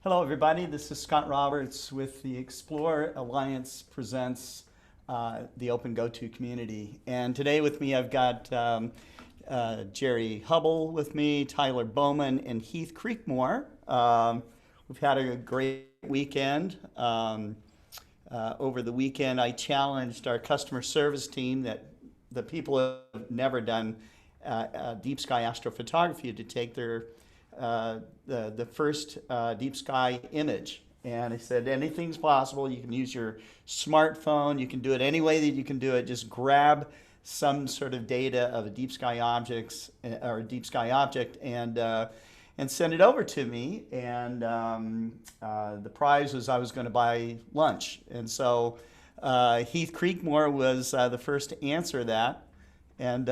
Hello, everybody. This is Scott Roberts with the Explore Alliance presents the OpenGOTO community. And today with me, I've got Jerry Hubbell with me, Tyler Bowman, and Heath Creekmore. We've had a great weekend. Over the weekend, I challenged our customer service team that the people who have never done deep sky astrophotography to take their the first deep sky image. And I said, anything's possible. You can use your smartphone. You can do it any way that you can do it. Just grab some sort of data of a deep sky objects or a deep sky object and send it over to me. And the prize was I was going to buy lunch. And so Heath Creekmore was the first to answer that. And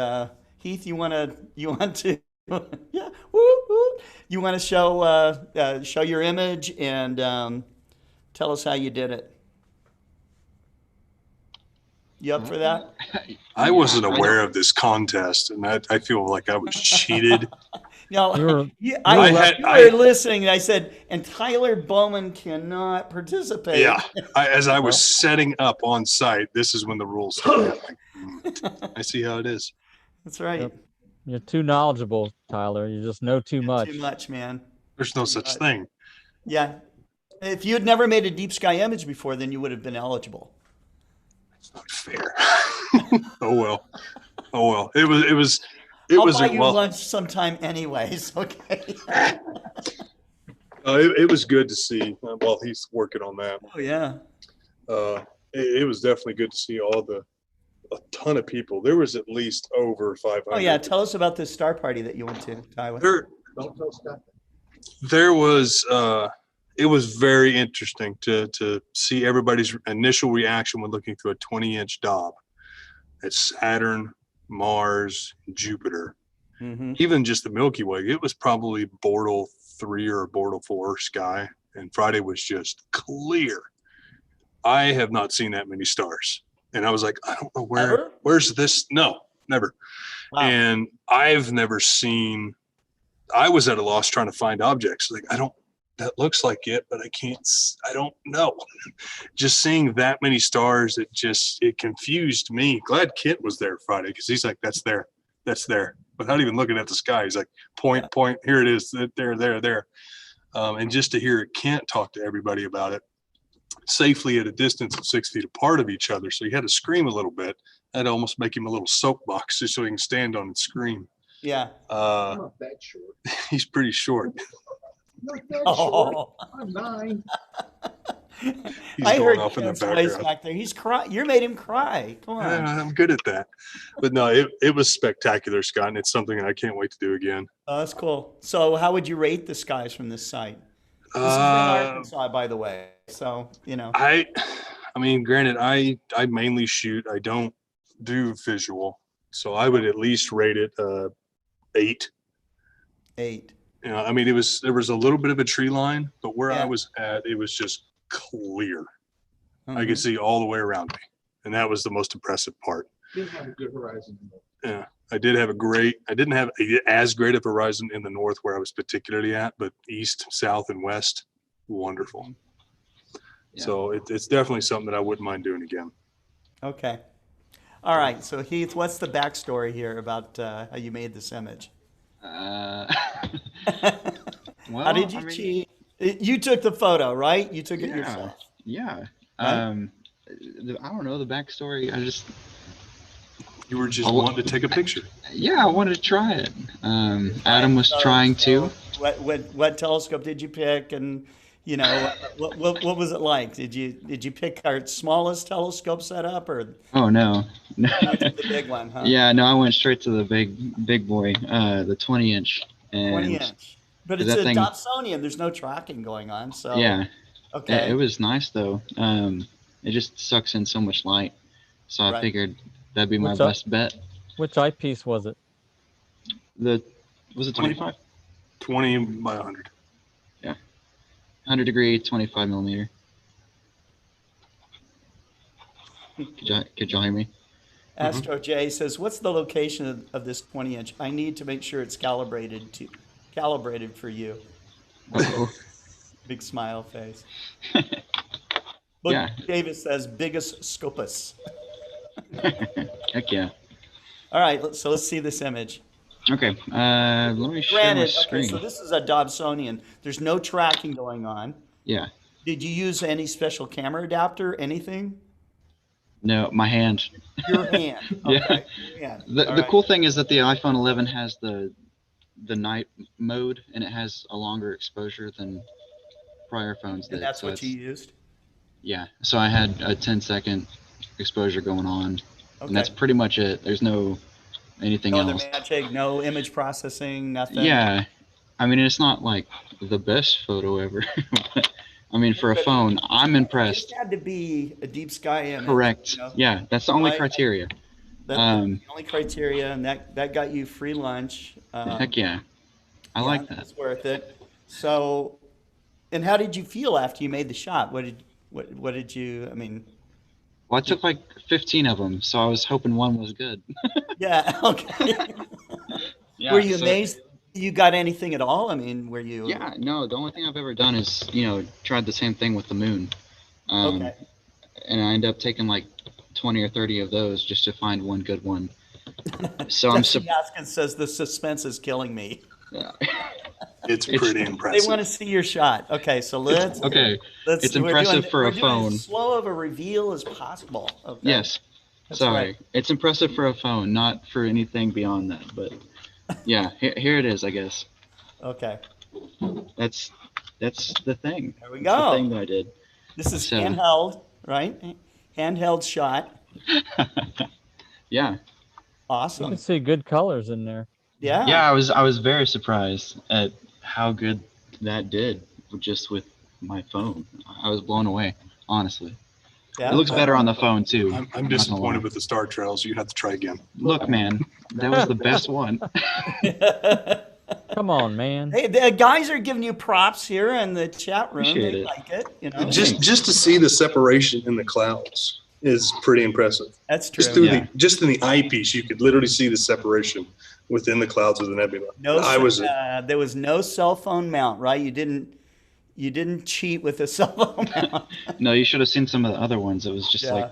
Heath, you want to yeah, woo, woo. You want to show your image and tell us how you did it. You up for that? I wasn't aware of this contest, and I feel like I was cheated. No, I were listening. I said, and Tyler Bowman cannot participate. Yeah, as I was setting up on site, this is when the rules started happening. I see how it is. That's right. Yep. You're too knowledgeable, Tyler. You just know too much. Too much, man. There's no such thing. Yeah. If you had never made a deep sky image before, then you would have been eligible. It's not fair. Oh well. Oh well. I'll buy you lunch sometime anyways, okay? It was good to see while he's working on that. Oh yeah. It was definitely good to see a ton of people. There was at least over 500. Oh yeah, tell us about this star party that you went to, Tyler. There was it was very interesting to see everybody's initial reaction when looking through a 20-inch Dob at Saturn Mars, Jupiter, Mm-hmm. even just the Milky Way. It was probably Bortle 3 or Bortle 4 sky, and Friday was just clear. I have not seen that many stars. And I was like, I don't know where's this? No, never. Wow. And I've never seen, I was at a loss trying to find objects. Like, that looks like it, but I don't know. Just seeing that many stars, it confused me. Glad Kent was there Friday, because he's like, that's there. Without even looking at the sky, he's like, point, here it is, there. And just to hear Kent talk to everybody about it safely at a distance of 6 feet apart of each other. So he had to scream a little bit. I'd almost make him a little soapbox just so he can stand on and scream. Yeah. I'm not that short. He's pretty short. Not that short. I'm 9. He's I going heard off in the Kent's voice background. back there. He's crying. You made him cry. Come on. Yeah, I'm good at that. But no, it was spectacular, Scott, and it's something I can't wait to do again. Oh, that's cool. So how would you rate the skies from this site? This is in Arkansas, by the way. So, I mean, granted, I mainly shoot. I don't do visual. So I would at least rate it 8. 8. I mean, there was a little bit of a tree line, but where Yeah. I was at, it was just clear. I Mhm. could see all the way around me. And that was the most impressive part. Didn't have a good horizon. Yeah. I didn't have as great of a horizon in the north where I was particularly at, but east, south, and west, wonderful. Yeah. So it's definitely something that I wouldn't mind doing again. Okay. All right. So Heath, what's the backstory here about how you made this image? Well, How did you I mean, cheat? You took the photo, right? You took it Yeah. yourself. Yeah. Right? I don't know the backstory. You were just Oh, wanting to take a picture. I wanted to try it. Adam was trying to. What telescope did you pick, and what was it like? Did you pick our smallest telescope setup, or Oh no. you went to the big one? Huh? Yeah, no, I went straight to the big boy, the 20-inch. 20-inch. But it's that a thing- Dobsonian. There's no tracking going on. So Yeah, Okay. it was nice though. It just sucks in so much light, so I Right. figured that'd be my What's up? best bet. Which eyepiece was it? Was it 25? 20 by 100. 100 degree, 25 millimeter. Could y'all hear me? Astro J says, "What's the location of this 20-inch? I need to make sure it's calibrated for you." Oh, Big smile face. Look, Yeah. Davis says, "Biggest scopus." heck yeah. All right, so let's see this image. Okay, let me share my Granted, okay, screen. so this is a Dobsonian. There's no tracking going on. Yeah, Did you use any special camera adapter? Anything? no, my hand. Your hand. Yeah. Okay. Your hand. The All right. cool thing is that the iPhone 11 has the night mode, and it has a longer exposure than prior phones did. And that's so what you it's- used. Yeah, so I had a 10-second exposure going on, Okay. and that's pretty much it. There's no anything No other else. magic, no image processing, nothing. Yeah, I mean, it's not like the best photo ever, but I mean, for a But phone, I'm It impressed. just had to be a deep sky image. Correct. you know? Yeah, that's the only Right. criteria. That's Um, the only criteria, and that got you free lunch. Heck yeah, I like that. It's worth it. So, and how did you feel after you made the shot? What did you? I mean, Well, I took like 15 of them, so I was hoping one was good. yeah, okay. Yeah, Were you so- amazed you got anything at all? I mean, were you? Yeah, no, the only thing I've ever done is, tried the same thing with the moon. Okay. And I ended up taking like 20 or 30 of those just to find one good one. So I'm Jesse Gaskin says the suspense is killing me. It's It's- pretty They impressive. want to see your shot. Okay, so let's. okay. Let's. It's we're impressive doing- for a we're doing phone. As slow of a reveal as possible. Okay. Yes. That's Sorry. right. It's impressive for a phone, not for anything beyond that. But yeah, here it is, I guess. Okay. That's the thing. There we That's the go. thing that I did. This is So- handheld, right? Handheld shot. Yeah. You Awesome. can see good colors in there. Yeah. Yeah, I was very surprised at how good that did just with my phone. I was blown away, honestly. It looks better on the phone too. I'm not gonna disappointed lie. with the star trails. You have to try again. Look, man, that was the best one. Come on, man. Hey, the guys are giving you props here in the chat room. Appreciate They it. like it, you know. Just to see the separation in the clouds is pretty impressive. That's true. Just through Yeah. just in the eyepiece, you could literally see the separation within the clouds of the nebula. There was no cell phone mount, right? You didn't cheat with a cell phone mount. No, you should have seen some of the other ones. It was just like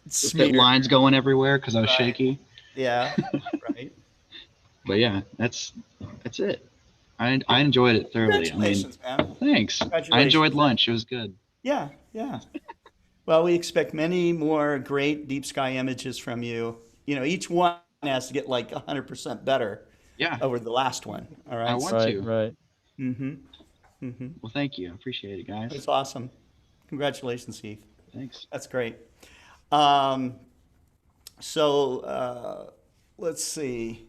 the Smeared. lines going everywhere because I was Right. shaky. Yeah, right. But yeah, that's it. I enjoyed it thoroughly. I mean, Congratulations, man. thanks. I Congratulations. enjoyed lunch. It was good. Yeah, yeah. Well, we expect many more great deep sky images from you. You know, each one has to get like 100% better Yeah, over the last one. All right. I want Right, to. right. Well, thank you. I appreciate it, guys. It's awesome. Congratulations, Heath. Thanks. That's great. Let's see.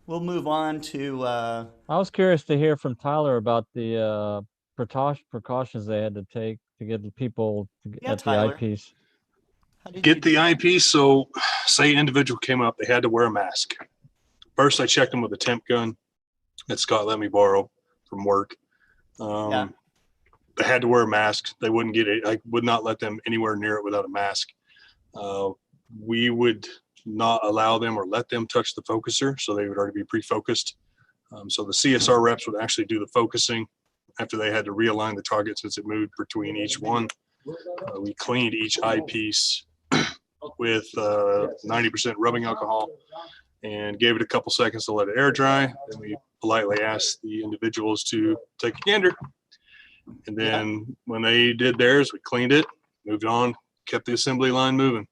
We'll move on to. I was curious to hear from Tyler about the precautions they had to take to get the people Yeah, at the Tyler. eyepiece. How did Get you the eyepiece. So say an individual came up, they had to wear a mask. First, I checked them with a temp gun that Scott let me borrow from work. Yeah. They had to wear a mask. They wouldn't get it. I would not let them anywhere near it without a mask. We would not allow them or let them touch the focuser, so they would already be pre-focused. So the CSR reps would actually do the focusing after they had to realign the target since it moved between each one. We cleaned each eyepiece with 90% rubbing alcohol and gave it a couple seconds to let it air dry. Then we politely asked the individuals to take a gander. And then when they did theirs, we cleaned it, moved on, kept the assembly line moving.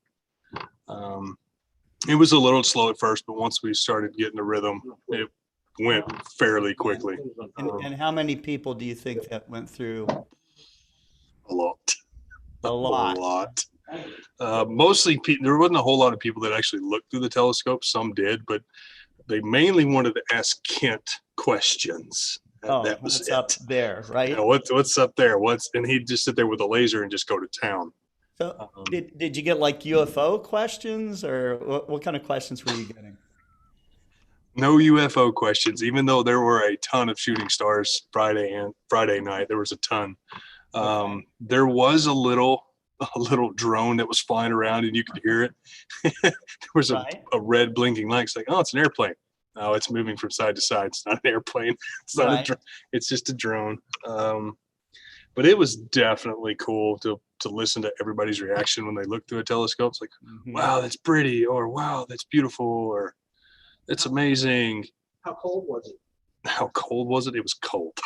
It was a little slow at first, but once we started getting a rhythm, it went fairly quickly. and how many people do you think that went through? A lot. A lot. A lot. Mostly, there wasn't a whole lot of people that actually looked through the telescope. Some did, but they mainly wanted to ask Kent questions. Oh, That was what's it. up there, right? You know, what's up there? And he'd just sit there with a laser and just go to town. So did you get like UFO questions, or what kind of questions were you getting? No UFO questions, even though there were a ton of shooting stars Friday night. There was a ton. Okay. There was a little drone that was flying around and you could hear it. There was Right. a red blinking light. It's like, oh, it's an airplane. Oh, it's moving from side to side. It's not an airplane. It's not Right. a drone. It's just a drone. But it was definitely cool to listen to everybody's reaction when they looked through a telescope. It's like, Mhm. wow, that's pretty, or wow, that's beautiful, or it's amazing. How cold was it? How cold was it? It was cold.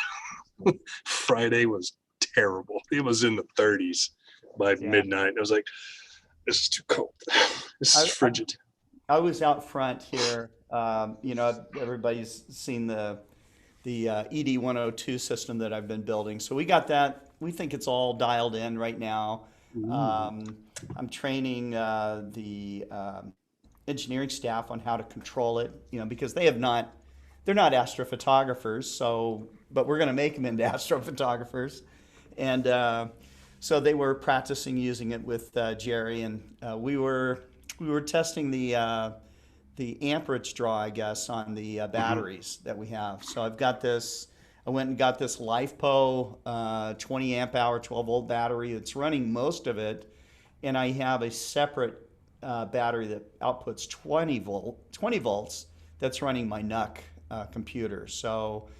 Friday was terrible. It was in the 30s by midnight. I was like, this is too cold. This is frigid. I was out front here. You know, everybody's seen the ED 102 system that I've been building. So we got that. We think it's all dialed in right now. I'm training the engineering staff on how to control it, you know, because they're not astrophotographers. So, but we're going to make them into astrophotographers. And so they were practicing using it with Jerry, and we were testing the amperage draw, I guess, on the batteries that we have. So I've got this. I went and got this LiFePo 20 amp hour 12 volt battery. It's running most of it, and I have a separate battery that outputs 20 volts. That's running my NUC computer. So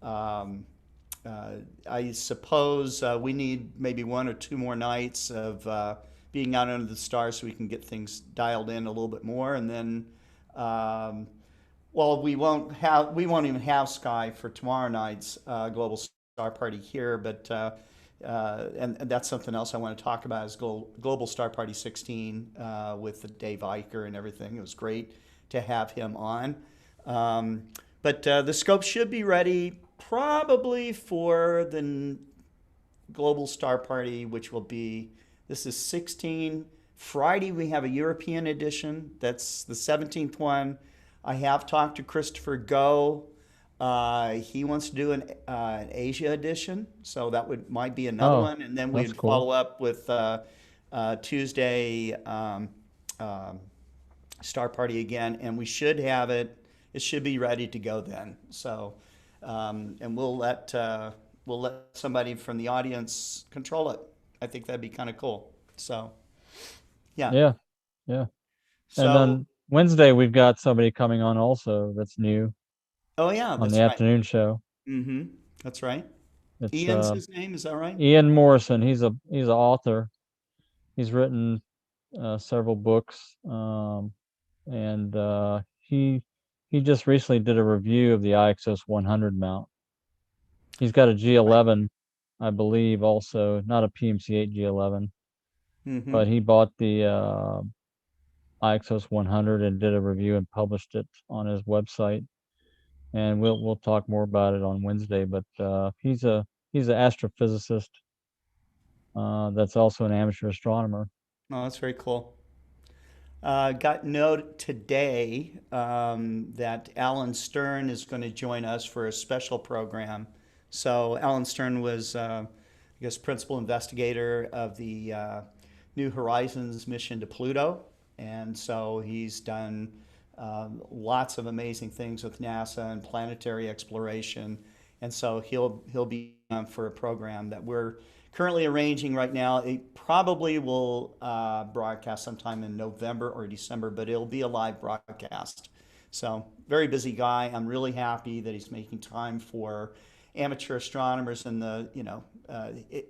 I suppose we need maybe 1 or 2 more nights of being out under the stars so we can get things dialed in a little bit more, and then. Well, we won't even have Sky for tomorrow night's Global Star Party here, but and that's something else I want to talk about is Global Star Party 16 with Dave Eicher and everything. It was great to have him on. But the scope should be ready probably for the Global Star Party, which will be, this is 16. Friday, we have a European edition. That's the 17th one. I have talked to Christopher Go. He wants to do an Asia edition, so that might be another one. And then we'd that's cool. follow up with Tuesday star party again, and we should have it. It should be ready to go then. So, and we'll let somebody from the audience control it. I think that'd be kind of cool. So, yeah. Yeah, yeah. And So, then Wednesday we've got somebody coming on also that's new oh yeah, on that's the right. afternoon show. Mm-hmm. That's right. It's Ian's his name, is that right? Ian Morrison. He's an author. He's written several books, and he just recently did a review of the IXOS 100 mount. He's got a G11, I believe, also not a PMC8 G11, Mm-hmm. but he bought the IXOS 100 and did a review and published it on his website. And we'll talk more about it on Wednesday. But he's an astrophysicist that's also an amateur astronomer. Oh, that's very cool. Got note today that Alan Stern is going to join us for a special program. So Alan Stern was, I guess, principal investigator of the New Horizons mission to Pluto, and so he's done lots of amazing things with NASA and planetary exploration. And so he'll be on for a program that we're currently arranging right now. It probably will broadcast sometime in November or December, but it'll be a live broadcast. So very busy guy. I'm really happy that he's making time for amateur astronomers, and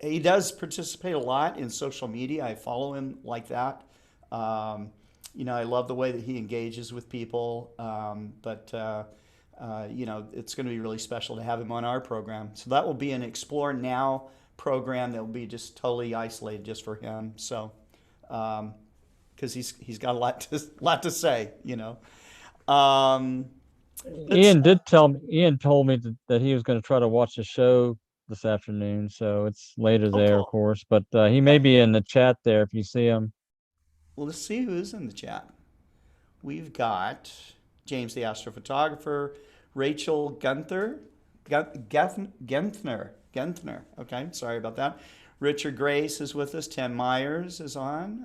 he does participate a lot in social media. I follow him like that. I love the way that he engages with people, but it's going to be really special to have him on our program. So that will be an Explore Now program that will be just totally isolated just for him. So, because he's got a lot to say, Ian told me that he was going to try to watch the show this afternoon, so it's later Oh, there, of cool. course. But he may be in the chat there if you see him. Well, let's see who's in the chat. We've got James the astrophotographer, Rachel Gunther, Genthner. Okay, sorry about that. Richard Grace is with us. Tim Myers is on.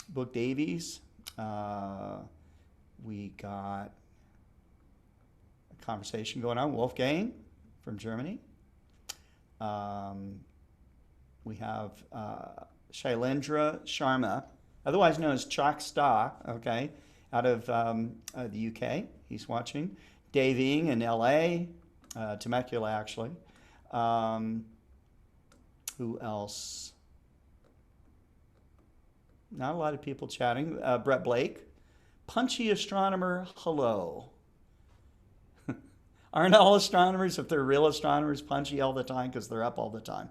Book Davies. We got a conversation going on. Wolfgang from Germany. We have Shailendra Sharma, otherwise known as Chak Sta, okay, out of the UK. He's watching. Dave Ing in LA, Temecula, actually. Who else? Not a lot of people chatting. Brett Blake. Punchy astronomer, hello. Aren't all astronomers, if they're real astronomers, punchy all the time because they're up all the time?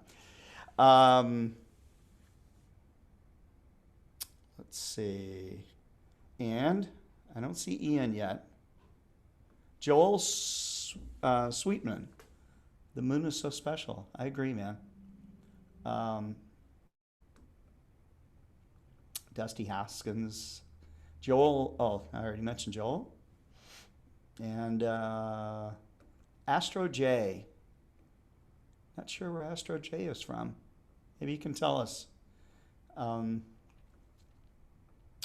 Let's see. And I don't see Ian yet. Joel Sweetman. The moon is so special. I agree, man. Dusty Haskins. Joel, I already mentioned Joel. And Astro J. Not sure where Astro J is from. Maybe you can tell us.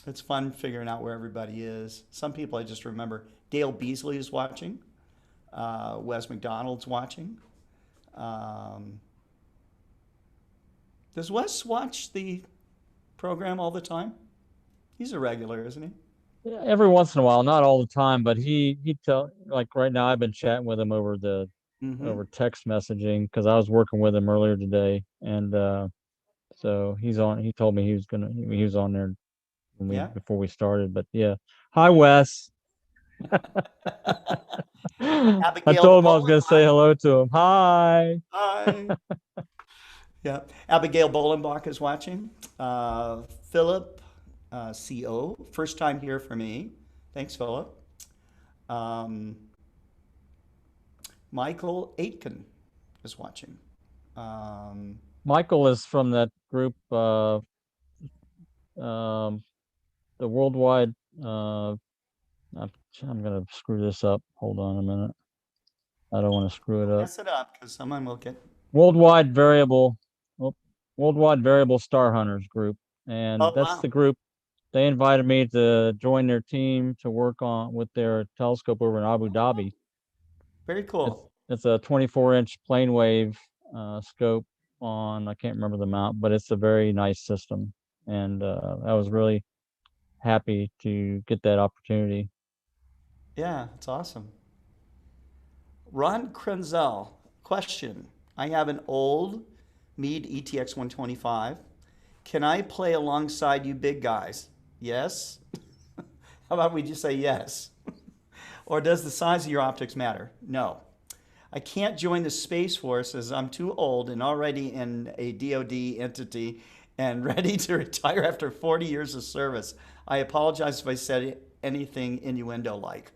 It's fun figuring out where everybody is. Some people I just remember. Dale Beasley is watching. Wes McDonald's watching. Does Wes watch the program all the time? He's a regular, isn't he? Yeah, every once in a while, not all the time, but like right now I've been chatting with him over over text messaging because I was working with him earlier today, and so he's on. He told me he was on there before we started. But yeah, hi Wes. I told him I was going to say hello to him. Hi. Hi. Yeah. Abigail Bolenbach is watching. Philip CO. First time here for me. Thanks, Philip. Michael Aitken is watching. Michael is from that group, the worldwide. I'm going to screw this up. Hold on a minute. I don't want to screw it up. Mess it up because someone will get. Worldwide variable. Oh, Worldwide Variable Star Hunters group, and Oh, that's wow. the group. They invited me to join their team to work on with their telescope over in Abu Dhabi. Very It's cool. it's a 24-inch plane wave scope on, I can't remember the mount, but it's a very nice system, and I was really happy to get that opportunity. Yeah, it's awesome. Ron Krenzel, question. I have an old Meade ETX 125. Can I play alongside you big guys? Yes. How about we just say yes? Or does the size of your optics matter? No. I can't join the Space Force as I'm too old and already in a DoD entity and ready to retire after 40 years of service. I apologize if I said anything innuendo like.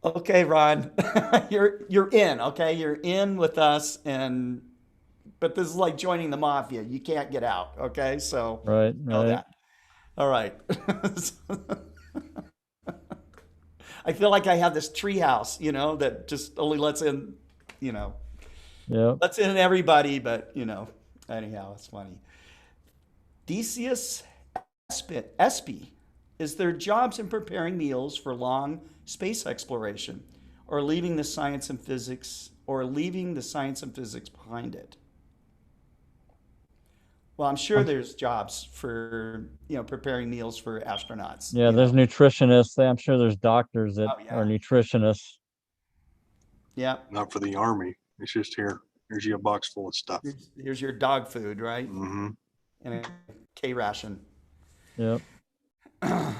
Okay, Ron, you're in. Okay, you're in with us, and but this is like joining the mafia. You can't get out. Okay, so Right, know right. that. All right. I feel like I have this treehouse, that just only lets in, you know, Yep. lets in everybody. But anyhow, it's funny. Decius Espy, is there jobs in preparing meals for long space exploration, or leaving the science and physics, behind it? Well, I'm sure I'm, there's jobs for preparing meals for astronauts. yeah, there's nutritionists. I'm sure there's doctors that Oh are yeah, nutritionists. yeah. Not for the Army. It's just here. Here's you a box full of stuff. Here's your dog food, right? Hmm. And a K ration. Yep. Now,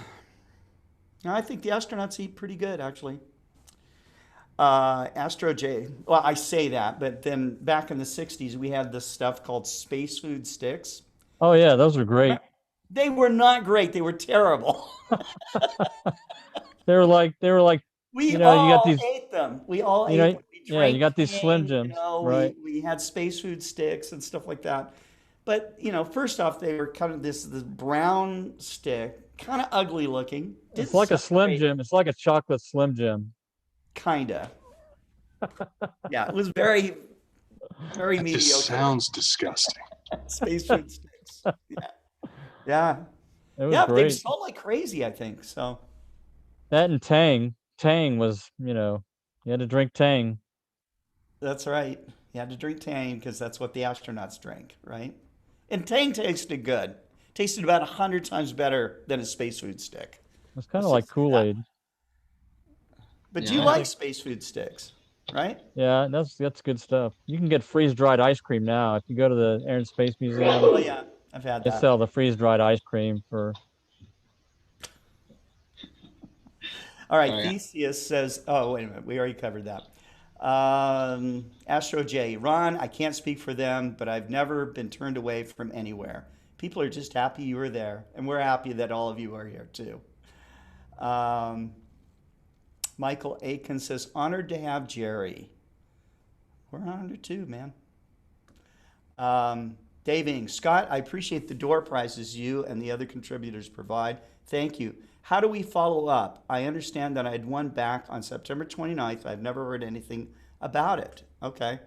I think the astronauts eat pretty good, actually. Astro J. Well, I say that, but then back in the '60s, we had this stuff called space food sticks. Oh yeah, those are great. They were not great. They were terrible. They were like, We you got all these, ate them. We all you ate know, them. We yeah, you drank got these Slim Tang, Jims, right? we had space food sticks and stuff like that. But, first off, they were kind of this brown stick, kind of ugly looking. It's Didn't like a sound Slim great, Jim. It's like a chocolate Slim Jim. kind of. Yeah, it was very, very That just mediocre. sounds disgusting. Space food sticks. Yeah. Yeah. It was Yeah, but they great. sold like crazy, I think. So That and Tang. Tang was, you had to drink Tang. that's right. You had to drink Tang because that's what the astronauts drank, right? And Tang tasted good. Tasted about 100 times better than a space food stick. It's kind Let's of like just say that. Kool-Aid. But Yeah, you I like think space food sticks, right? Yeah, that's good stuff. You can get freeze-dried ice cream now. If you go to the Air and Space Museum, Oh yeah, I've had they that. sell the freeze-dried ice cream for. All right, oh yeah. Theseus says, oh, wait a minute, we already covered that. Astro J, Ron, I can't speak for them, but I've never been turned away from anywhere. People are just happy you were there, and we're happy that all of you are here too. Um, Michael Aiken says, honored to have Jerry. We're honored too, man. Dave Ing, Scott, I appreciate the door prizes you and the other contributors provide. Thank you. How do we follow up? I understand that I had one back on September 29th. I've never heard anything about it. Okay.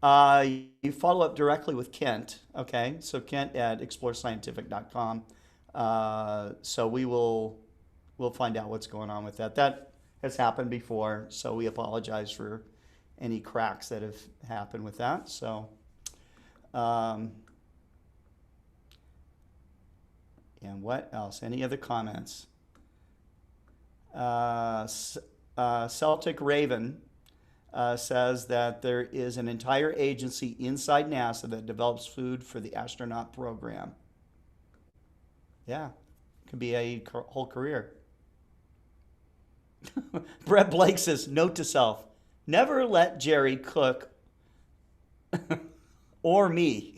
You follow up directly with Kent. Okay. So Kent at explorescientific.com. So we'll find out what's going on with that. That has happened before. So we apologize for any cracks that have happened with that. So, and what else? Any other comments? Celtic Raven says that there is an entire agency inside NASA that develops food for the astronaut program. Yeah, could be a whole career. Brett Blake says, note to self, never let Jerry cook or me.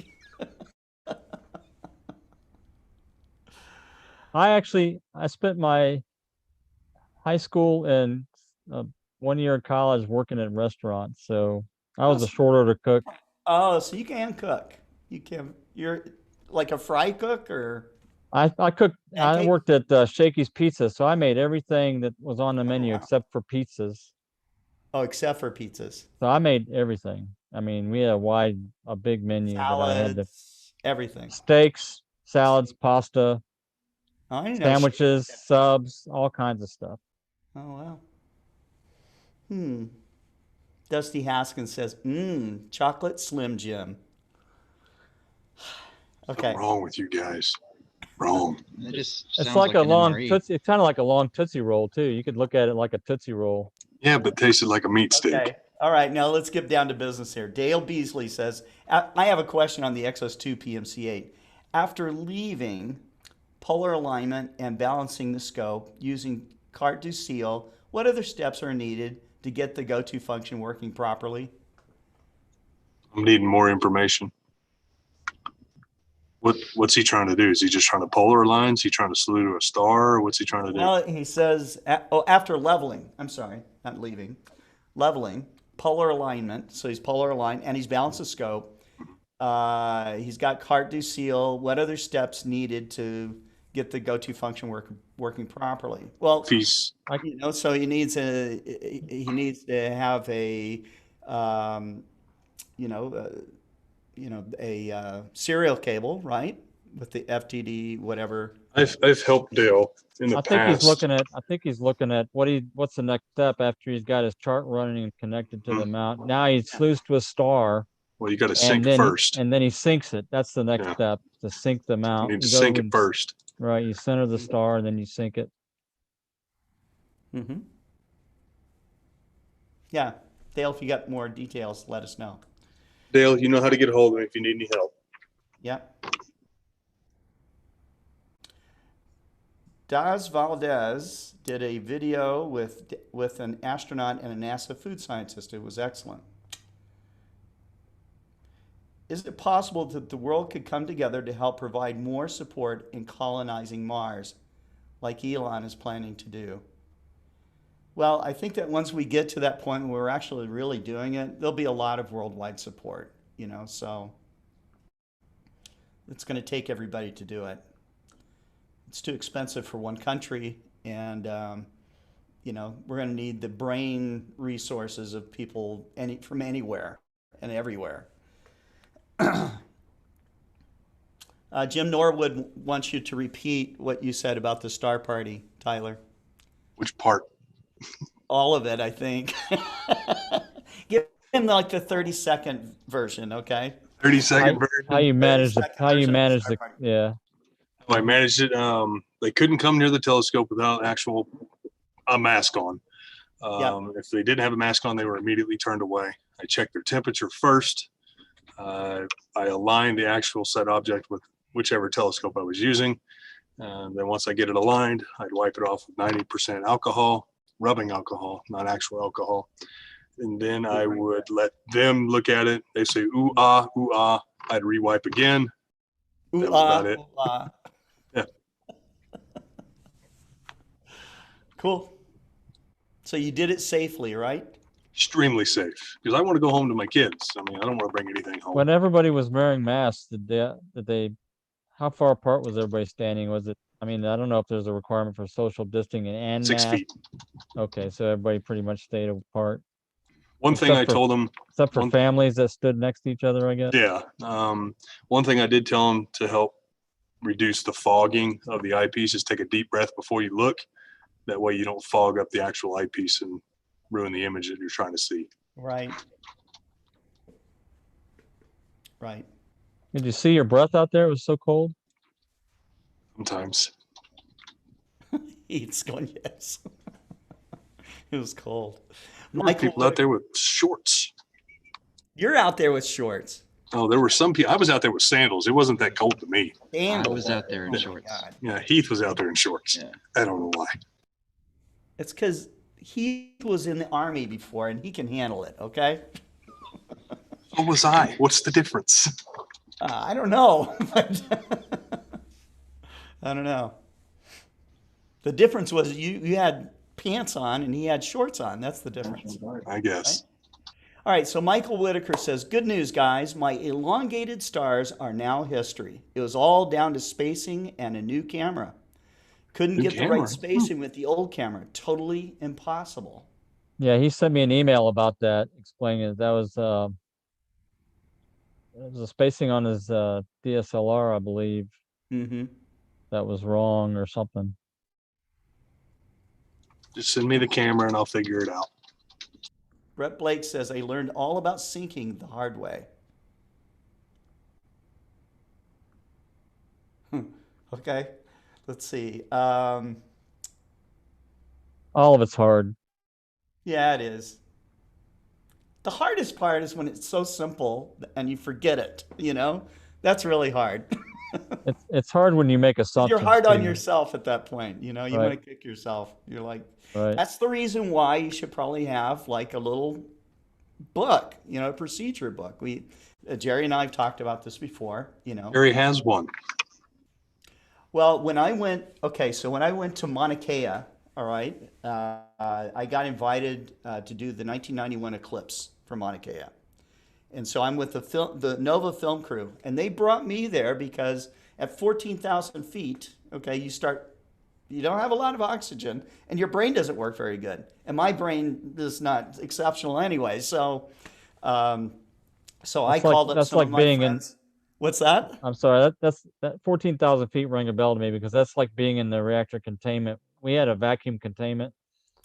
I spent my high school and 1 year of college working at restaurants, so I was a short order cook. Oh, so you can cook. You're like a fry cook or I cooked. I pancake? worked at Shakey's Pizza, so I made everything that was on the Oh, menu wow. except for pizzas. Oh, except for pizzas, So I made everything. I mean, we had a big menu that I had the salads, everything. steaks, salads, pasta, Oh, I didn't know. sandwiches, subs, all kinds of stuff. Oh, wow. Hmm. Dusty Haskins says, chocolate Slim Jim. Okay. What's wrong with you guys? Wrong. It just It's sounds like a an long MRE. Tootsie. It's kind of like a long Tootsie Roll too. You could look at it like a Tootsie Roll. Yeah, but tasted like a meat steak. Okay. All right. Now let's get down to business here. Dale Beasley says, I have a question on the XS2 PMC8. After leaving polar alignment and balancing the scope using carte du seal, what other steps are needed to get the go-to function working properly? I'm needing more information. What's he trying to do? Is he just trying to polar align? Is he trying to salute to a star? Or what's he trying to do? Well, he says, after leveling, I'm sorry, not leaving, leveling, polar alignment. So he's polar aligned and he's balanced the scope. He's got carte du seal. What other steps needed to get the go-to function working properly? Well, If he's so he needs to have a, a serial cable, right? With the FTD, whatever. I've helped Dale in the I think past. he's looking at what's the next step after he's got his chart running and connected to the mount. Now he's sluiced to a star. Well, you got to and sync then first. and then he syncs it. That's the next Yeah. step, to sync the You mount. need to You go sync it and- first. Right, you center the star and then you sync it. Mm-hmm. Yeah. Dale, if you got more details, let us know. Dale, you know how to get a hold of me if you need any help. Yep. Daz Valdez did a video with an astronaut and a NASA food scientist. It was excellent. Is it possible that the world could come together to help provide more support in colonizing Mars, like Elon is planning to do? Well, I think that once we get to that point where we're actually really doing it, there'll be a lot of worldwide support, so it's going to take everybody to do it. It's too expensive for one country, and we're going to need the brain resources of people from anywhere and everywhere. Jim Norwood wants you to repeat what you said about the Star Party, Tyler. Which part? All of it, I think. Give him like the 30-second version, okay? 30-second version. How you manage the 30-second version of the Star Party. yeah. I managed it. They couldn't come near the telescope without a mask on. If they didn't have a mask on, they were immediately turned away. I checked their temperature first. I aligned the actual set object with whichever telescope I was using. And then once I get it aligned, I'd wipe it off with 90% alcohol, rubbing alcohol, not actual alcohol. And then I would let them look at it. They say, ooh, ah, ooh, ah. I'd re-wipe again. Ooh, That was about it. ooh, ah. Yeah. Cool. So you did it safely, right? Extremely safe because I want to go home to my kids. I mean, I don't want to bring anything home. When everybody was wearing masks, how far apart was everybody standing? Was it, I don't know if there's a requirement for social distancing and 6 masks. feet. Okay, so everybody pretty much stayed apart. One thing I Except for- told them, Except for One- families that stood next to each other, I guess. yeah. One thing I did tell them to help reduce the fogging of the eyepiece is take a deep breath before you look. That way you don't fog up the actual eyepiece and ruin the image that you're trying to see. Right. Right. Did you see your breath out there? It was so cold. Sometimes. He's going, yes. It was cold. There were Michael, people out there with shorts. you're out there with shorts. Oh, there were some people. I was out there with sandals. It wasn't that cold to me. And I was out there in oh my shorts. God. Yeah, Heath was out there in shorts. Yeah. I don't know why. It's because he was in the Army before and he can handle it, okay? So was I. What's the difference? I don't know. I don't know. The difference was you had pants on and he had shorts on. That's the difference. I guess. All right, so Michael Whitaker says, good news, guys. My elongated stars are now history. It was all down to spacing and a new camera. Couldn't New get the camera? right spacing with the old camera. Totally impossible. Yeah, he sent me an email about that, explaining it. That was it was a spacing on his DSLR, I believe, Mm-hmm. that was wrong or something. Just send me the camera and I'll figure it out. Brett Blake says, I learned all about syncing the hard way. Okay, let's see. All of it's hard. Yeah, it is. The hardest part is when it's so simple and you forget it, you know? That's really hard. It's hard when you make 'Cause you're assumptions hard on too. yourself at that point, you know? You Right, want to kick yourself. You're like, right. that's the reason why you should probably have like a little book, you know, a procedure book. Jerry and I have talked about this before, you know. Harry has one. Well, when I went to Mauna Kea, all right, I got invited to do the 1991 eclipse for Mauna Kea. And so I'm with the Nova film crew, and they brought me there because at 14,000 feet, okay, you don't have a lot of oxygen, and your brain doesn't work very good. And my brain is not exceptional anyway. Um, so I called up That's some of like my being in. friends. What's that? I'm sorry. That 14,000 feet rang a bell to me because that's like being in the reactor containment. We had a vacuum containment,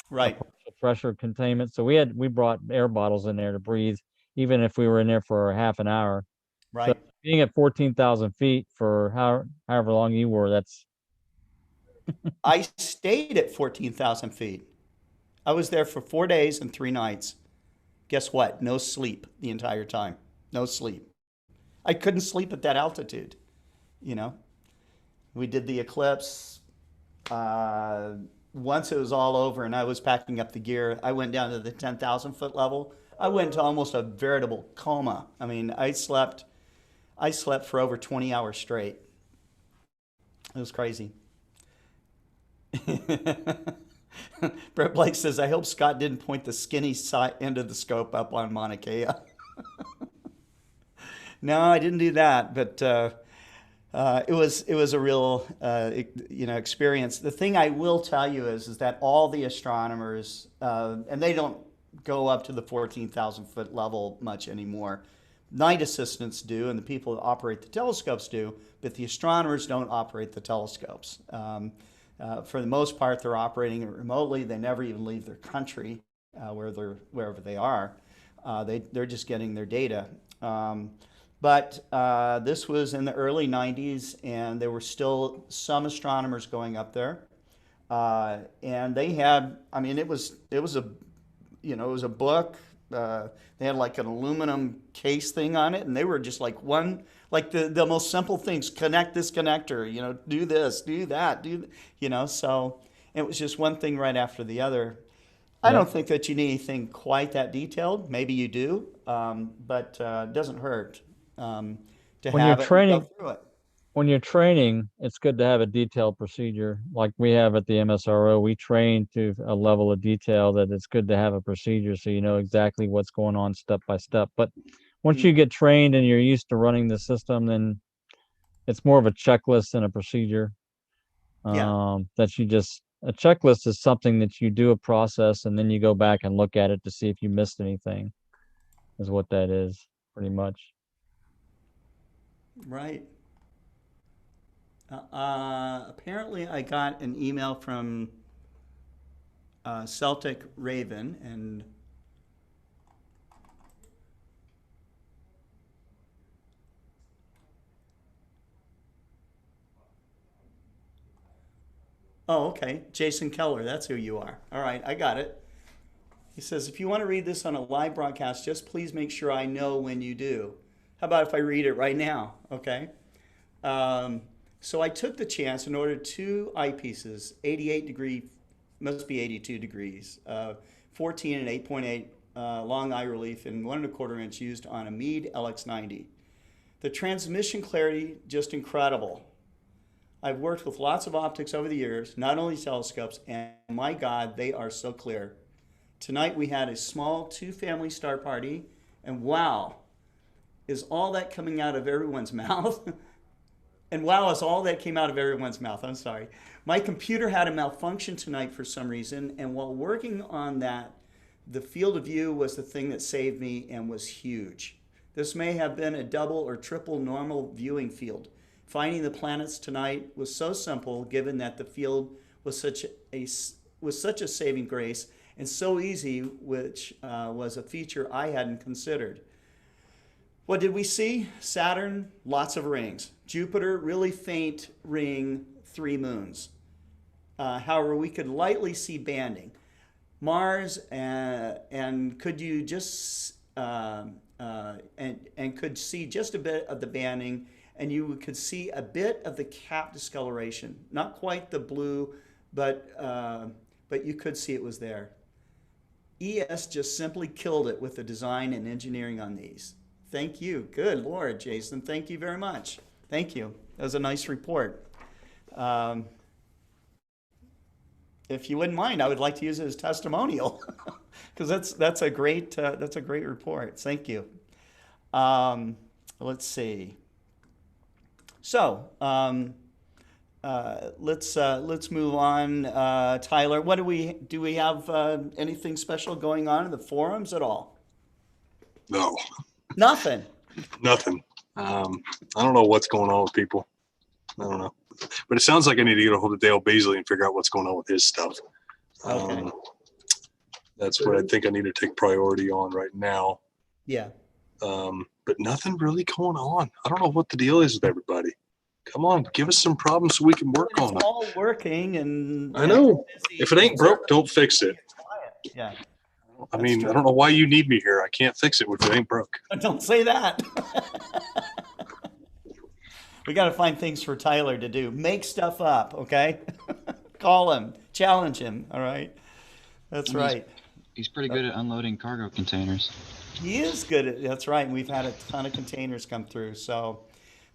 a Right, partial pressure containment, so we brought air bottles in there to breathe, even if we were in there for a half an hour. So right. being at 14,000 feet for however long you were, that's I stayed at 14,000 feet. I was there for 4 days and 3 nights. Guess what? No sleep the entire time. No sleep. I couldn't sleep at that altitude, you know? We did the eclipse. Uh, Once it was all over and I was packing up the gear, I went down to the 10,000 foot level. I went into almost a veritable coma. I mean, I slept for over 20 hours straight. It was crazy. Brett Blake says, I hope Scott didn't point the skinny side end of the scope up on Mauna Kea. No, I didn't do that, but it was a real experience. The thing I will tell you is that all the astronomers and they don't go up to the 14,000 foot level much anymore. Night assistants do, and the people that operate the telescopes do, but the astronomers don't operate the telescopes. For the most part, they're operating it remotely. They never even leave their country wherever they are. They're just getting their data. But this was in the early 90s, and there were still some astronomers going up there. And they had, I mean, it was a book. They had like an aluminum case thing on it, and they were just like the most simple things. Connect this connector, do this, do that, so it was just one thing right after the other. I yeah. don't think that you need anything quite that detailed. Maybe you do, but it doesn't hurt to When you're have it and go training, through it. when you're training, it's good to have a detailed procedure like we have at the MSRO. We train to a level of detail that it's good to have a procedure so you know exactly what's going on step by step. But once you Mm, get trained and you're used to running the system, then it's more of a checklist than a procedure. yeah, A checklist is something that you do a process and then you go back and look at it to see if you missed anything, is what that is pretty much. right. Apparently, I got an email from Celtic Raven, and oh, okay, Jason Keller, that's who you are. All right, I got it. He says, if you want to read this on a live broadcast, just please make sure I know when you do. How about if I read it right now? Okay. Um, so I took the chance and ordered two eyepieces, 88 degree, must be 82 degrees, 14 and 8.8 long eye relief and 1.25 inch used on a Meade LX90. The transmission clarity, just incredible. I've worked with lots of optics over the years, not only telescopes, and my God, they are so clear. Tonight we had a small two-family star party, and wow, is all that coming out of everyone's mouth? And wow, is all that came out of everyone's mouth. I'm sorry. My computer had a malfunction tonight for some reason, and while working on that The field of view was the thing that saved me and was huge. This may have been a double or triple normal viewing field. Finding the planets tonight was so simple, given that the field was such a saving grace and so easy, which was a feature I hadn't considered. What did we see? Saturn, lots of rings. Jupiter, really faint ring, 3 moons. However, we could lightly see banding. Mars, and could you just and could see just a bit of the banding, and you could see a bit of the cap discoloration. Not quite the blue, but you could see it was there. ES just simply killed it with the design and engineering on these. Thank you. Good Lord, Jason. Thank you very much. Thank you. That was a nice report. If you wouldn't mind, I would like to use it as testimonial, because that's a great report. Thank you. Let's see. So let's move on. Tyler, what do we have anything special going on in the forums at all? No, Nothing. nothing. I don't know what's going on with people. I don't know. But it sounds like I need to get a hold of Dale Beasley and figure out what's going on with his stuff. Okay. That's what I think I need to take priority on right now. Yeah. But nothing really going on. I don't know what the deal is with everybody. Come on, give us some problems so we can work on It's them. all working, and I know. If it ain't broke, don't fix it. Yeah. I mean, I don't know why you need me here. I can't fix it if it ain't broke. Don't say that. We got to find things for Tyler to do. Make stuff up, okay? Call him, challenge him. All right. That's right. He's pretty good at unloading cargo containers. He is good at. That's right. We've had a ton of containers come through. So,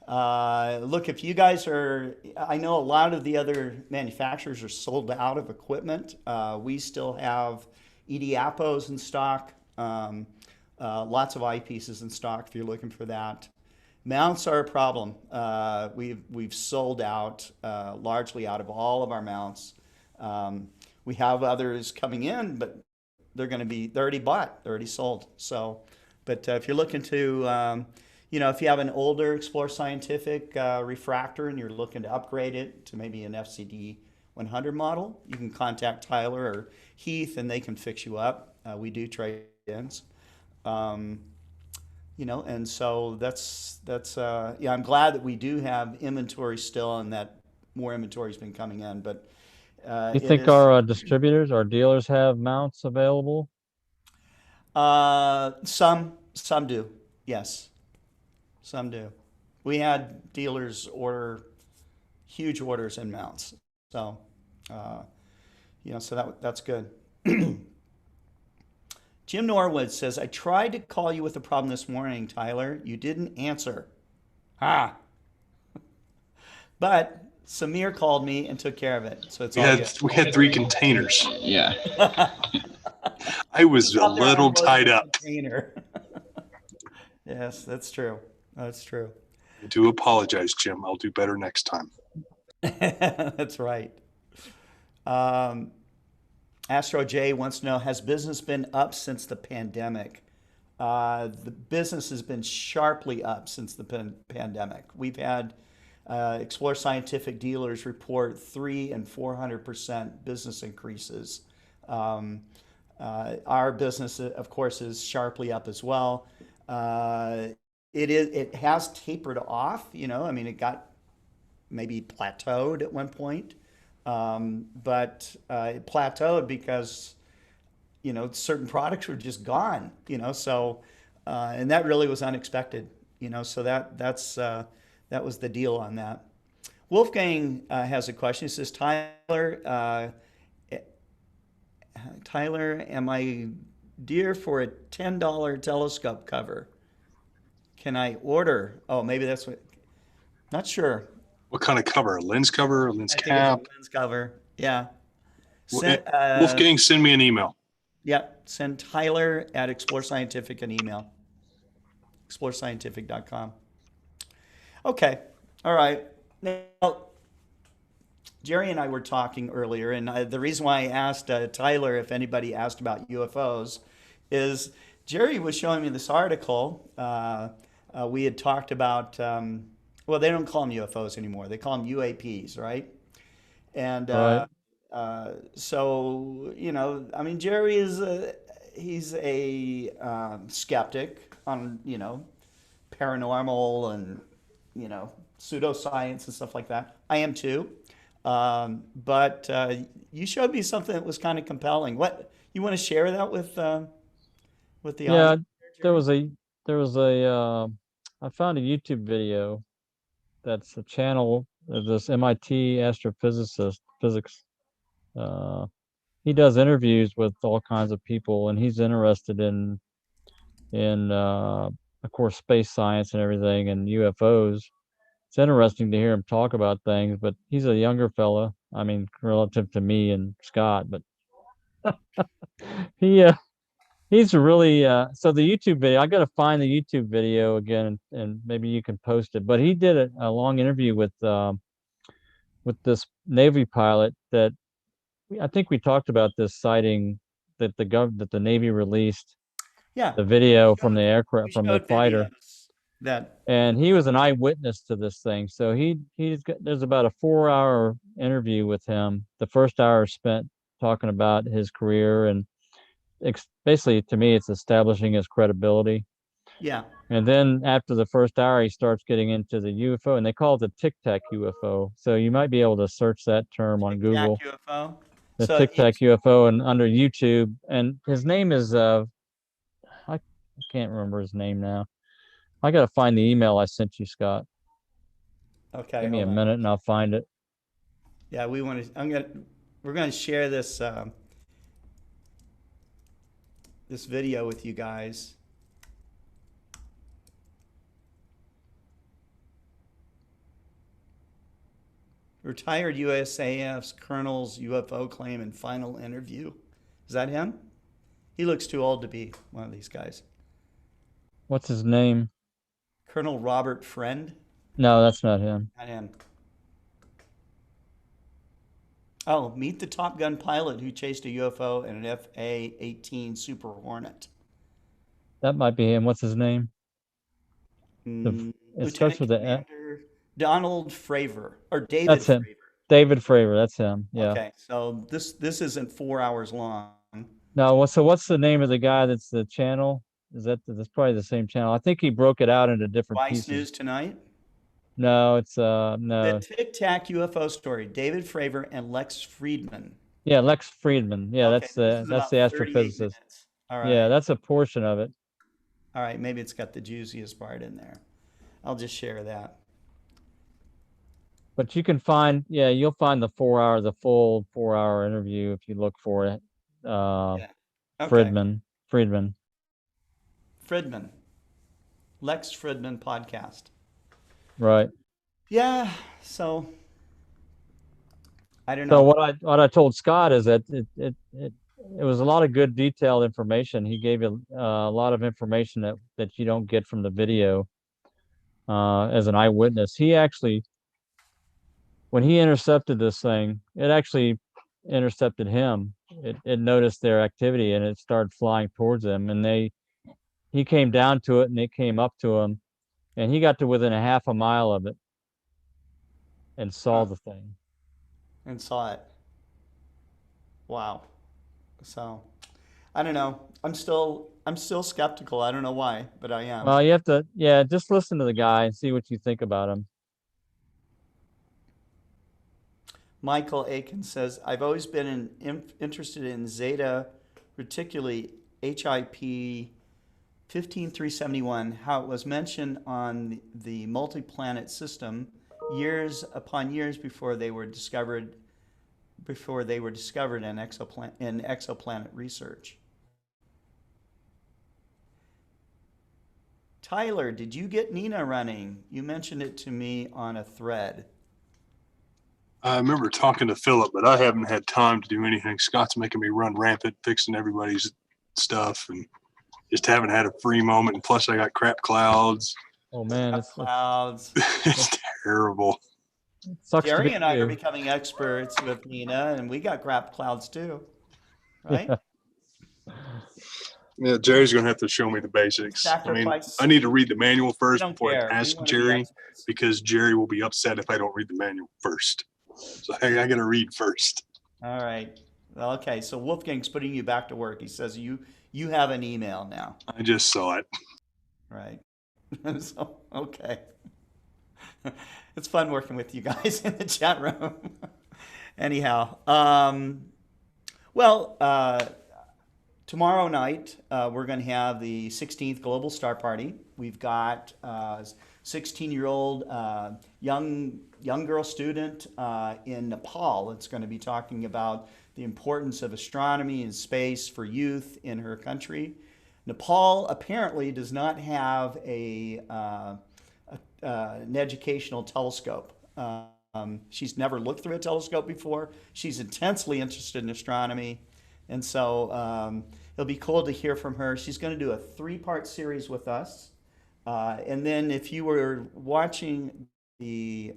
look, if you guys are, I know a lot of the other manufacturers are sold out of equipment. We still have ED Appos in stock. Lots of eyepieces in stock if you're looking for that. Mounts are a problem. We've sold out largely out of all of our mounts. We have others coming in, but they're already bought, they're already sold. So, but if you're looking to, if you have an older Explore Scientific refractor and you're looking to upgrade it to maybe an FCD 100 model, you can contact Tyler or Heath and they can fix you up. We do trade-ins. And so that's I'm glad that we do have inventory still and that more inventory has been coming in. But You think our distributors, our dealers have mounts available? Some do, yes, some do. We had dealers order huge orders in mounts, so so that's good. Jim Norwood says, I tried to call you with a problem this morning, Tyler. You didn't answer. Ha! But Samir called me and took care of it. So it's all good. We had 3 containers. Yeah. I was a little tied up. Container. Yes, that's true. That's true. I do apologize, Jim. I'll do better next time. That's right. Astro J wants to know, has business been up since the pandemic? The business has been sharply up since the pandemic. We've had Explore Scientific dealers report 300% and 400% business increases. Our business, of course, is sharply up as well. It has tapered off. It got maybe plateaued at one point. But it plateaued because, certain products were just gone, so, and that really was unexpected, so that was the deal on that. Wolfgang has a question. He says, Tyler, am I due for a $10 telescope cover? Can I order? Oh, maybe that's what, not sure. What kind of cover? A lens cover? A lens cap? Lens cover. Yeah. Wolfgang, send me an email. Yeah. Send Tyler at Explore Scientific an email. ExploreScientific.com. Okay. All right. Now, Jerry and I were talking earlier, and the reason why I asked Tyler if anybody asked about UFOs is Jerry was showing me this article. We had talked about, well, they don't call them UFOs anymore. They call them UAPs, right? And Right. so, you know, I mean, Jerry is he's a skeptic on, you know, paranormal and, you know, pseudoscience and stuff like that. I am too. But you showed me something that was kind of compelling. What you want to share that with the Yeah, audience, there Jerry? was a there was a I found a YouTube video that's a channel of this MIT astrophysicist physics. Uh, he does interviews with all kinds of people, and he's interested in of course space science and everything and UFOs. It's interesting to hear him talk about things, but he's a younger fella. I mean, relative to me and Scott, but he he's really so the YouTube video, I got to find the YouTube video again and maybe you can post it. But he did a long interview with this Navy pilot that I think we talked about this sighting that that the Navy released Yeah, the we video from showed the we aircraft from the showed fighter, videos that and he was an eyewitness to this thing. So he's got, there's about a 4 hour interview with him. The first hour spent talking about his career and basically to me it's establishing his credibility. yeah, And then after the first hour, he starts getting into the UFO, and they call it the Tic Tac UFO. So you might be able to search that term on Tic Tac Google, UFO. the So Tic Tac UFO, and under YouTube. And his name is I can't remember his name now. I gotta find the email I sent you, Scott. okay, Give me a hold on. minute, and I'll find it. Yeah, we're gonna share this video with you guys. Retired USAF's Colonel's UFO claim and final interview. Is that him? He looks too old to be one of these guys. What's his name? Colonel Robert Friend. No, that's not him. Not him. Oh, meet the Top Gun pilot who chased a UFO in an FA-18 Super Hornet. That might be him. What's his name? It starts Lieutenant with a. Commander Donald Fravor or David That's him. Fravor. David Fravor. That's him. Yeah. Okay, so this isn't 4 hours long. No, so what's the name of the guy that's the channel? That's probably the same channel. I think he broke it out into different Vice pieces. News Tonight. No, it's The no. Tic Tac UFO story. David Fravor and Lex Friedman. Yeah, Lex Friedman. Yeah, Okay, this is that's about the 38 astrophysicist. minutes. All Yeah, right. that's a portion of it. All right, maybe it's got the juiciest part in there. I'll just share that. But you can find, yeah, you'll find the full 4 hour interview if you look for it. Yeah. Okay. Friedman. Friedman. Lex Friedman podcast. Right. Yeah, so I don't So know. what I told Scott is that it was a lot of good detailed information. He gave you a lot of information that you don't get from the video as an eyewitness. He actually, when he intercepted this thing, it actually intercepted him. It noticed their activity and it started flying towards them. And he came down to it and it came up to him, and he got to within a half a mile of it and saw the thing. And saw it. Wow. So I don't know. I'm still skeptical. I don't know why, but I am. Well, you have to, yeah, just listen to the guy and see what you think about him. Michael Aiken says, I've always been interested in Zeta, particularly HIP 15371, how it was mentioned on the multi-planet system years upon years before they were discovered in exoplanet research. Tyler, did you get Nina running? You mentioned it to me on a thread. I remember talking to Philip, but I haven't had time to do anything. Scott's making me run rampant, fixing everybody's stuff, and just haven't had a free moment. And plus, I got crap clouds. Oh man, Clouds. It's terrible. Sucks to Jerry be and I are you. becoming experts with Nina, and we got crap clouds too, right? Yeah. Yeah, Jerry's gonna have to show me the basics. I mean, Sacrifice. I need to read the manual We first don't before I care. We ask want to be Jerry, experts. because Jerry will be upset if I don't read the manual first. So I gotta read first. All right. Well, okay. So Wolfgang's putting you back to work. He says you have an email now, I just saw it. right? So okay. It's fun working with you guys in the chat room. Anyhow, well, tomorrow night we're going to have the 16th Global Star Party. We've got 16-year-old young girl student in Nepal. It's going to be talking about the importance of astronomy and space for youth in her country. Nepal apparently does not have an educational telescope. She's never looked through a telescope before. She's intensely interested in astronomy. And so it'll be cool to hear from her. She's going to do a 3-part series with us. And then if you were watching the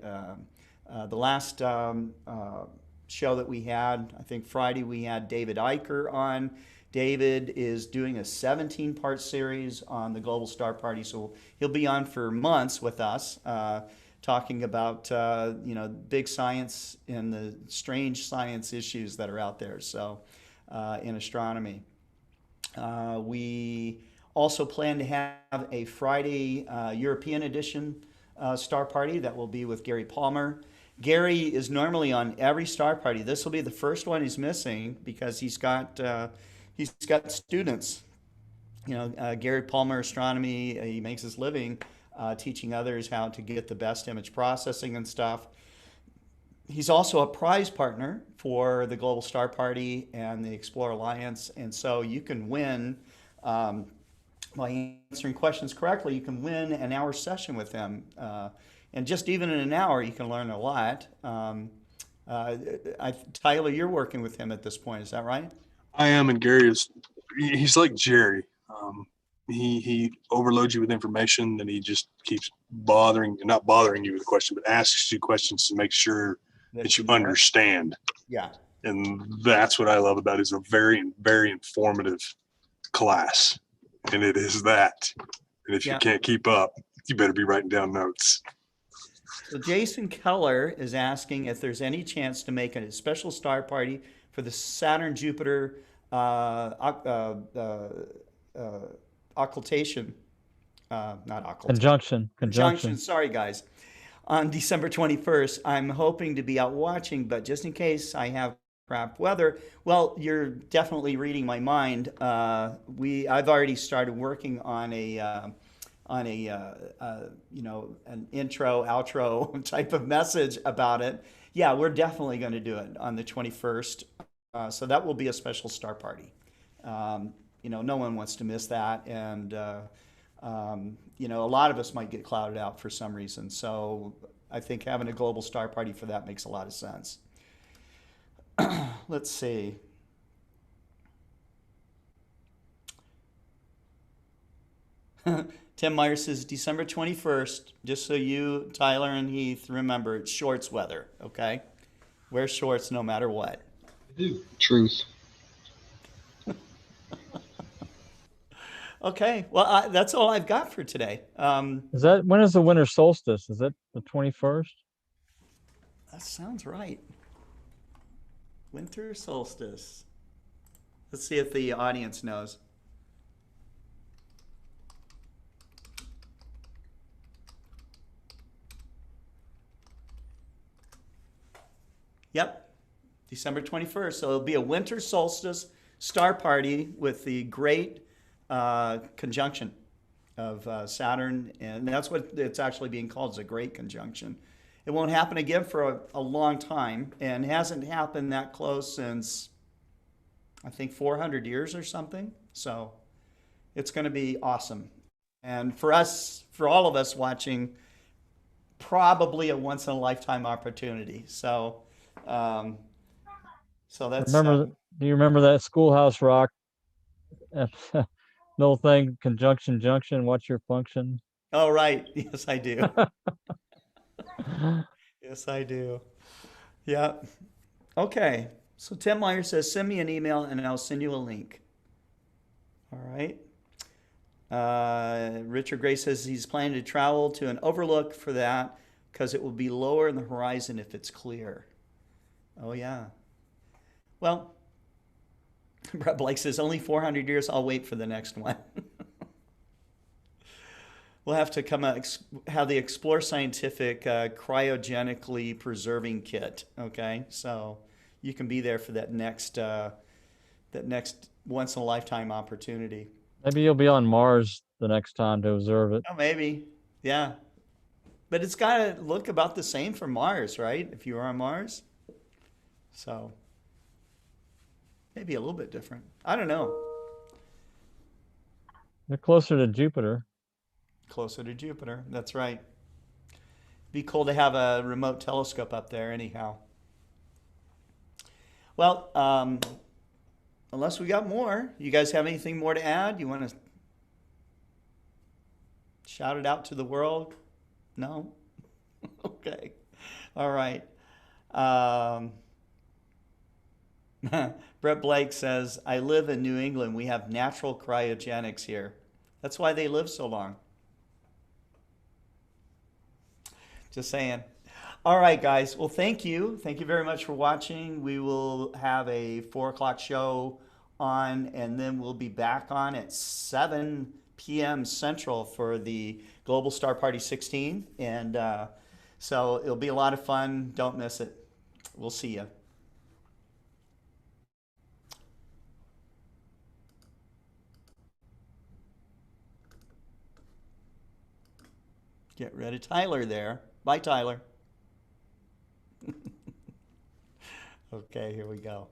last show that we had, I think Friday, we had David Eicher on. David is doing a 17-part series on the Global Star Party, so he'll be on for months with us, talking about big science and the strange science issues that are out there. So in astronomy, we also plan to have a Friday European edition Star Party that will be with Gary Palmer. Gary is normally on every Star Party. This will be the first one he's missing because he's got students. Gary Palmer Astronomy, he makes his living teaching others how to get the best image processing and stuff. He's also a prize partner for the Global Star Party and the Explore Alliance, and so you can win, by answering questions correctly, you can win an hour session with him. And just even in an hour, you can learn a lot. Tyler, you're working with him at this point, is that right? I am, and Gary he's like Jerry. He overloads you with information, and he just keeps not bothering you with a question, but asks you questions to make sure that you know it. understand. Yeah. And that's what I love about it. It's a very, very informative class, and it is that. And if you can't keep up, you better be writing down notes. So Jason Keller is asking if there's any chance to make a special star party for the Saturn-Jupiter occultation, not occultation. Conjunction. Sorry, guys. On December 21st, I'm hoping to be out watching, but just in case I have crap weather, well, you're definitely reading my mind. I've already started working on an intro, outro type of message about it. Yeah, we're definitely going to do it on the 21st. So that will be a special star party. No one wants to miss that. And, a lot of us might get clouded out for some reason. So I think having a global star party for that makes a lot of sense. Let's see. Tim Meyer says December 21st, just so you, Tyler, and Heath remember, it's shorts weather, okay? Wear shorts no matter what. Truth. Okay, well, that's all I've got for today. When is the winter solstice? Is that the 21st? That sounds right. Winter solstice. Let's see if the audience knows. Yep, December 21st. So it'll be a winter solstice star party with the great conjunction of Saturn, and that's what it's actually being called, is a great conjunction. It won't happen again for a long time, and hasn't happened that close since, I think, 400 years or something. So it's going to be awesome. And for all of us watching, probably a once-in-a-lifetime opportunity. So that's... Do you remember that Schoolhouse Rock little thing, conjunction junction, what's your function? Oh, right. Yes, I do. Yes, I do. Yeah. Okay. So Tim Meyer says, send me an email and I'll send you a link. All right. Richard Gray says he's planning to travel to an overlook for that because it will be lower in the horizon if it's clear. Oh, yeah. Well, Brett Blake says, only 400 years. I'll wait for the next one. We'll have to come have the Explore Scientific cryogenically preserving kit. Okay, so you can be there for that next once in a lifetime opportunity. Maybe you'll be on Mars the next time to observe it. Oh, maybe, yeah. But it's got to look about the same for Mars, right? If you were on Mars, so maybe a little bit different. I don't know. They're closer to Jupiter. Closer to Jupiter. That's right. Be cool to have a remote telescope up there anyhow. Well, unless we got more, you guys have anything more to add? You want to shout it out to the world? No? Okay. All right. Brett Blake says, I live in New England. We have natural cryogenics here. That's why they live so long. Just saying. All right, guys. Well, thank you. Thank you very much for watching. We will have a 4 o'clock show on, and then we'll be back on at 7 p.m. Central for the Global Star Party 16. And so it'll be a lot of fun. Don't miss it. We'll see you. Get rid of Tyler there. Bye, Tyler. Okay, here we go.